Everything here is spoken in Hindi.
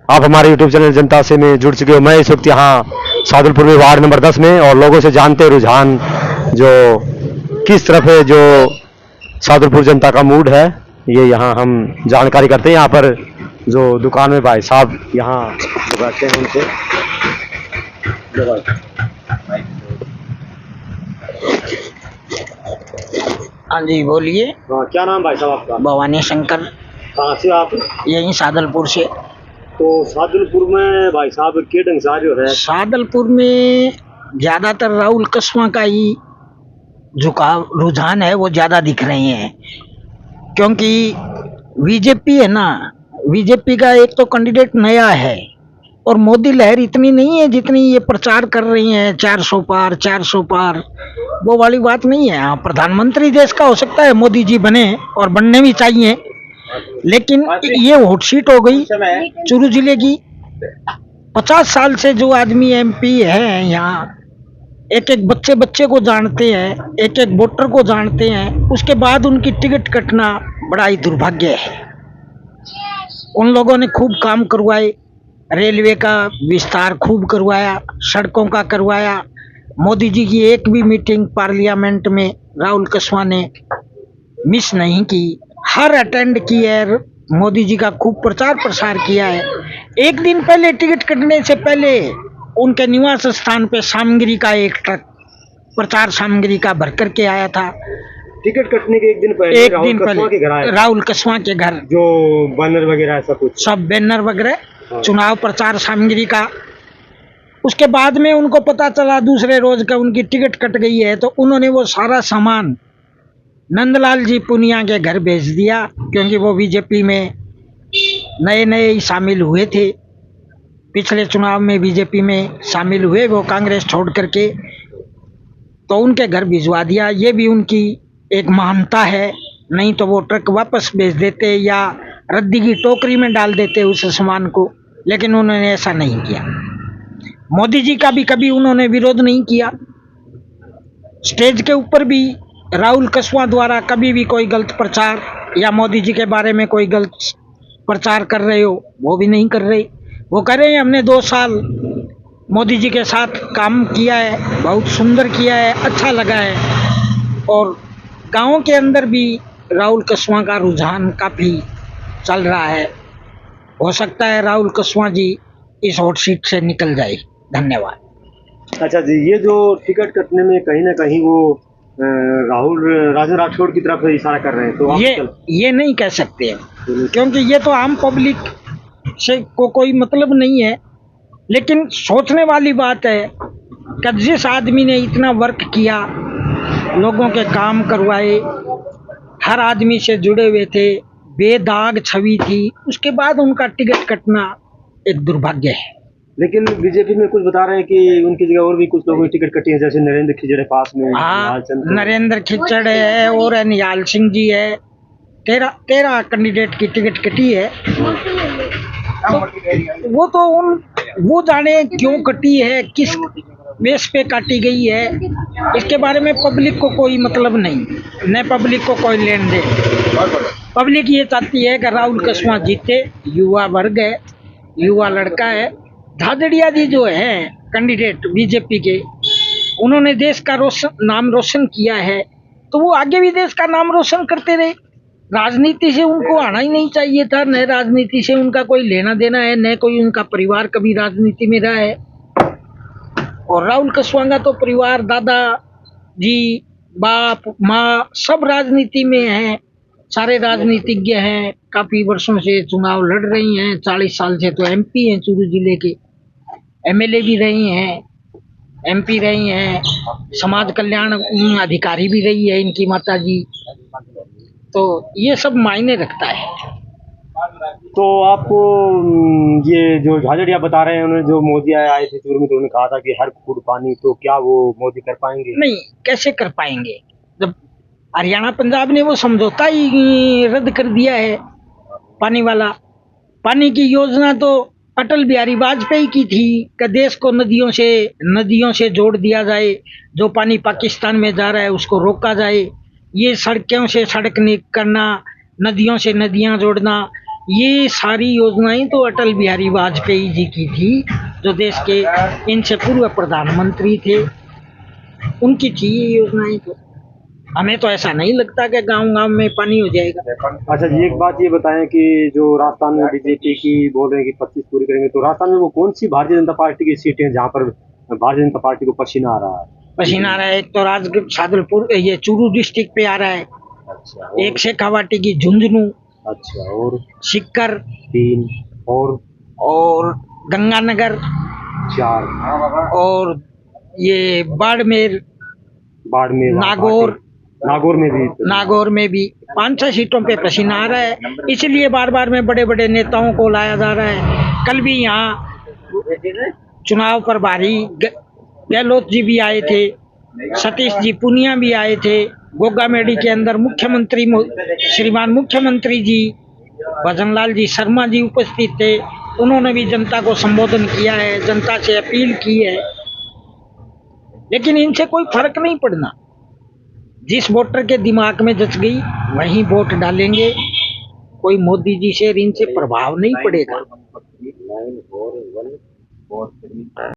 आप हमारे यूट्यूब चैनल जनता से में जुड़ चुके हो। मैं इस वक्त यहाँ सादुलपुर में वार्ड नंबर 10 में, और लोगों से जानते रुझान जो किस तरफ है, जो सादुलपुर जनता का मूड है, ये यहाँ हम जानकारी करते हैं। यहाँ पर जो दुकान में भाई साहब यहाँ जो बैठते हैं उनसे हाँ जी बोलिए। हाँ, क्या नाम भाई साहब आपका? भवानी शंकर। कहाँ से आप? यहीं सादलपुर से। तो सादुलपुर में भाई साहब के ढंग से जो है, सादलपुर में ज्यादातर राहुल कस्वां का ही झुकाव रुझान है, वो ज्यादा दिख रहे हैं। क्योंकि बीजेपी है ना, बीजेपी का एक तो कैंडिडेट नया है, और मोदी लहर इतनी नहीं है जितनी ये प्रचार कर रही हैं 400 पार 400 पार, वो वाली बात नहीं है। हाँ, प्रधानमंत्री देश का हो सकता है मोदी जी बने, और बनने भी चाहिए, लेकिन ये हॉट सीट हो गई चूरू जिले की। 50 साल से जो आदमी एमपी है यहाँ, एक एक बच्चे बच्चे को जानते हैं, एक एक वोटर को जानते हैं, उसके बाद उनकी टिकट कटना बड़ा ही दुर्भाग्य है। उन लोगों ने खूब काम करवाए, रेलवे का विस्तार खूब करवाया, सड़कों का करवाया। मोदी जी की एक भी मीटिंग पार्लियामेंट में राहुल कस्वां ने मिस नहीं की, हर अटेंड की है। मोदी जी का खूब प्रचार प्रसार किया है। एक दिन पहले टिकट कटने से पहले उनके निवास स्थान पे सामग्री का एक ट्रक प्रचार सामग्री का भर करके आया था। टिकट कटने के एक दिन पहले राहुल कस्वां के घर जो बैनर वगैरह ऐसा कुछ, सब बैनर वगैरह चुनाव प्रचार सामग्री का। उसके बाद में उनको पता चला दूसरे रोज का उनकी टिकट कट गई है, तो उन्होंने वो सारा सामान नंदलाल जी पुनिया के घर भेज दिया, क्योंकि वो बीजेपी में नए नए ही शामिल हुए थे। पिछले चुनाव में बीजेपी में शामिल हुए, वो कांग्रेस छोड़ करके, तो उनके घर भिजवा दिया। ये भी उनकी एक महानता है, नहीं तो वो ट्रक वापस भेज देते या रद्दी की टोकरी में डाल देते उस सामान को, लेकिन उन्होंने ऐसा नहीं किया। मोदी जी का भी कभी उन्होंने विरोध नहीं किया। स्टेज के ऊपर भी राहुल कस्वां द्वारा कभी भी कोई गलत प्रचार या मोदी जी के बारे में कोई गलत प्रचार कर रहे हो, वो भी नहीं कर रहे। वो कह रहे हैं हमने 2 साल मोदी जी के साथ काम किया है, बहुत सुंदर किया है, अच्छा लगा है। और गाँव के अंदर भी राहुल कस्वां का रुझान काफ़ी चल रहा है। हो सकता है राहुल कस्वां जी इस हॉट सीट से निकल जाए। धन्यवाद। अच्छा जी, ये जो टिकट कटने में कहीं ना कहीं वो राहुल राजन राठौड़ की तरफ इशारा कर रहे हैं, तो ये नहीं कह सकते हैं, क्योंकि ये तो आम पब्लिक से को कोई मतलब नहीं है। लेकिन सोचने वाली बात है कि जिस आदमी ने इतना वर्क किया, लोगों के काम करवाए, हर आदमी से जुड़े हुए थे, बेदाग छवि थी, उसके बाद उनका टिकट कटना एक दुर्भाग्य है। लेकिन बीजेपी में कुछ बता रहे हैं कि उनकी जगह और भी कुछ लोगों की टिकट कटी है, जैसे नरेंद्र खिचड़ है पास में। हाँ, नरेंद्र खिचड़ है और निहाल सिंह जी है। 13 कैंडिडेट की टिकट कटी है। तो वो जाने क्यों कटी है, किस बेस पे काटी गई है, इसके बारे में पब्लिक को कोई मतलब नहीं, न पब्लिक को कोई लेन देन। पब्लिक ये चाहती है कि राहुल कस्वां जीते, युवा वर्ग है, युवा लड़का है। धादड़िया जी जो है कैंडिडेट बीजेपी के, उन्होंने देश का नाम रोशन किया है, तो वो आगे भी देश का नाम रोशन करते रहे। राजनीति से उनको आना ही नहीं चाहिए था, न राजनीति से उनका कोई लेना देना है, न कोई उनका परिवार कभी राजनीति में रहा है। और राहुल कस्वां का तो परिवार, दादा जी, बाप, माँ सब राजनीति में हैं, सारे राजनीतिज्ञ हैं, काफी वर्षों से चुनाव लड़ रही हैं। 40 साल से तो एमपी हैं, चूरू जिले के एमएलए भी रही हैं, एमपी रही हैं, समाज कल्याण अधिकारी भी रही है इनकी माता जी। तो ये सब मायने रखता है। तो आपको ये जो झाझड़िया बता रहे हैं, उन्होंने जो मोदी आए थे चूरू में, तो उन्होंने कहा था कि हर फुट पानी, तो क्या वो मोदी कर पाएंगे? नहीं, कैसे कर पाएंगे जब हरियाणा पंजाब ने वो समझौता ही रद्द कर दिया है पानी वाला। पानी की योजना तो अटल बिहारी वाजपेयी की थी कि देश को नदियों से जोड़ दिया जाए, जो पानी पाकिस्तान में जा रहा है उसको रोका जाए। ये सड़कों से सड़क करना, नदियों से नदियां जोड़ना, ये सारी योजनाएं तो अटल बिहारी वाजपेयी जी की थी, जो देश के इनसे पूर्व प्रधानमंत्री थे, उनकी थी ये योजनाएं। तो हमें तो ऐसा नहीं लगता कि गांव-गांव में पानी हो जाएगा। अच्छा जी, एक बात ये बताएं कि जो राजस्थान में बीजेपी की बोल रहे हैं कि 25 पूरी करेंगे, तो राजस्थान में वो कौन सी भारतीय जनता पार्टी की सीटें हैं जहाँ पर भारतीय जनता पार्टी को पसीना आ रहा है? पसीना आ रहा है, एक तो राजगढ़, सादुलपुर, ये चूरू डिस्ट्रिक्ट पे आ रहा है, अच्छा, एक शेखावाटी की झुंझुनू, अच्छा, और सिक्कर 3 और गंगानगर 4 और ये बाड़मेर, बाड़मेर, नागौर में भी 5-6 सीटों पे पसीना आ रहा है। इसलिए बार बार में बड़े बड़े नेताओं को लाया जा रहा है। कल भी यहाँ चुनाव प्रभारी गहलोत जी भी आए थे, सतीश जी पूनिया भी आए थे, गोगा मेडी के अंदर मुख्यमंत्री श्रीमान मुख्यमंत्री जी भजनलाल जी शर्मा जी उपस्थित थे। उन्होंने भी जनता को संबोधन किया है, जनता से अपील की है, लेकिन इनसे कोई फर्क नहीं पड़ना। जिस वोटर के दिमाग में जच गई वहीं वोट डालेंगे। कोई मोदी जी से इनसे प्रभाव नहीं पड़ेगा।